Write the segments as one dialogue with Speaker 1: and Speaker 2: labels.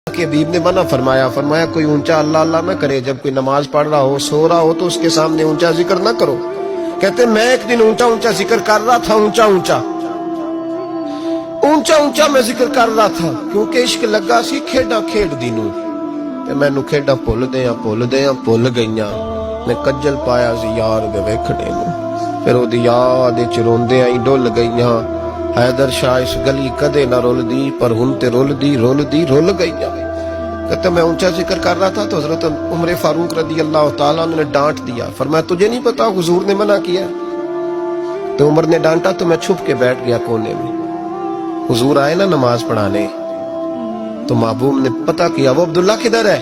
Speaker 1: کہ حبیب نے منع فرمایا، فرمایا کوئی اونچا اللہ اللہ نہ کرے، جب کوئی نماز پڑھ رہا ہو سو رہا ہو تو اس کے سامنے اونچا ذکر نہ کرو۔ کہتے میں ایک دن اونچا اونچا ذکر کر رہا تھا، اونچا اونچا میں ذکر کر رہا تھا، کیونکہ عشق لگا سی کھیڈا کھیڈ دی نوں تے مینوں کھیڈا بھول گئیاں، میں کجل پایا سی یار دے ویکھنے نوں، پھر او دی یاد وچ روندیاں ہی ڈل گئیاں۔ حیدر شاہ اس گلی کدے نہ رول دی، پر ہن تے رول گئیاں۔ کہتے میں اونچا ذکر کر رہا تھا تو حضرت عمر فاروق رضی اللہ تعالیٰ نے ڈانٹ دیا، فرمایا تجھے نہیں پتا حضور نے منع کیا؟ تو عمر نے ڈانٹا تو میں چھپ کے بیٹھ گیا کونے میں۔ حضور آئے نا نماز پڑھانے تو محبوب نے پتا کیا وہ عبداللہ کدھر ہے؟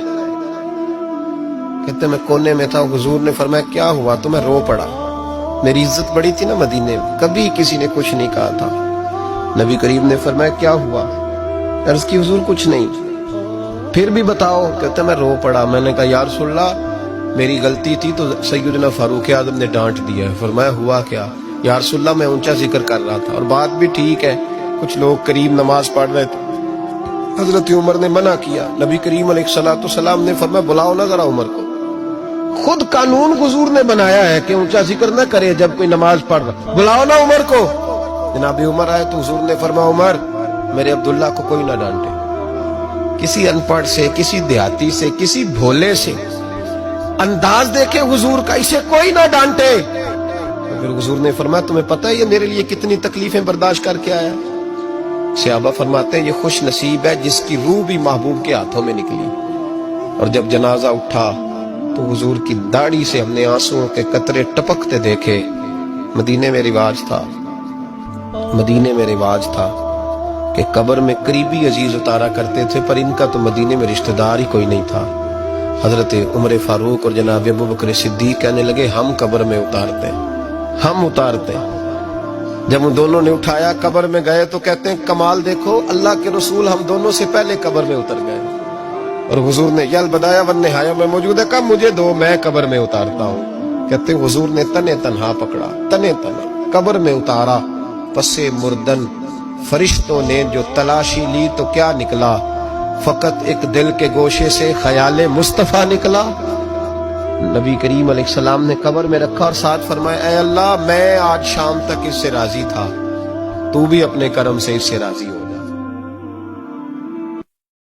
Speaker 1: کہتے میں کونے میں تھا، حضور نے فرمایا کیا ہوا؟ تو میں رو پڑا، میری عزت بڑی تھی نا مدینے میں، کبھی کسی نے کچھ نہیں کہا تھا۔ نبی کریم نے فرمایا کیا ہوا؟ عرض کی حضور کچھ نہیں۔ پھر بھی بتاؤ؟ کہتے میں رو پڑا، میں نے کہا یا رسول اللہ میری غلطی تھی تو سیدنا فاروق اعظم نے ڈانٹ دیا ہے۔ فرمایا ہوا کیا؟ یا رسول اللہ میں اونچا ذکر کر رہا تھا، اور بات بھی ٹھیک ہے، کچھ لوگ قریب نماز پڑھ رہے تھے، حضرت عمر نے منع کیا۔ نبی کریم علیہ السلام نے فرمایا بلاؤ نا ذرا عمر کو، خود قانون حضور نے بنایا ہے کہ اونچا ذکر نہ کرے جب کوئی نماز پڑھ رہا، بلاؤ نا عمر کو۔ جناب عمر آئے تو حضور نے فرمایا عمر میرے عبداللہ کو کوئی نہ ڈانٹے، کسی ان پڑھ سے، کسی دیہاتی سے، کسی بھولے سے انداز دیکھے حضور کا، اسے کوئی نہ ڈانٹے۔ پھر حضور نے فرمایا تمہیں پتہ ہے یہ میرے لیے کتنی تکلیفیں برداشت کر کے آیا؟ صحابہ فرماتے ہیں یہ خوش نصیب ہے جس کی روح بھی محبوب کے ہاتھوں میں نکلی۔ اور جب جنازہ اٹھا تو حضور کی داڑھی سے ہم نے آنسوؤں کے قطرے ٹپکتے دیکھے۔ مدینے میں رواج تھا کہ قبر میں قریبی عزیز اتارا کرتے تھے، پر ان کا تو مدینے میں رشتہ دار ہی کوئی نہیں تھا۔ حضرت عمر فاروق اور جناب ابوبکر صدیق کہنے لگے ہم قبر میں اتارتے ہیں۔ جب ان دونوں نے اٹھایا قبر میں گئے تو کہتے ہیں کمال دیکھو اللہ کے رسول ہم دونوں سے پہلے قبر میں اتر گئے، اور حضور نے یل بدایا ون نہایا میں موجود ہے، کب مجھے دو میں قبر میں اتارتا ہوں۔ کہتے ہیں حضور نے تنے تنہا پکڑا، تنے تنہا قبر میں اتارا، پسے مردن فرشتوں نے جو تلاشی لی تو کیا نکلا؟ فقط ایک دل کے گوشے سے خیال مصطفیٰ نکلا۔ نبی کریم علیہ السلام نے قبر میں رکھا اور ساتھ فرمایا اے اللہ میں آج شام تک اس سے راضی تھا، تو بھی اپنے کرم سے اس سے راضی ہو۔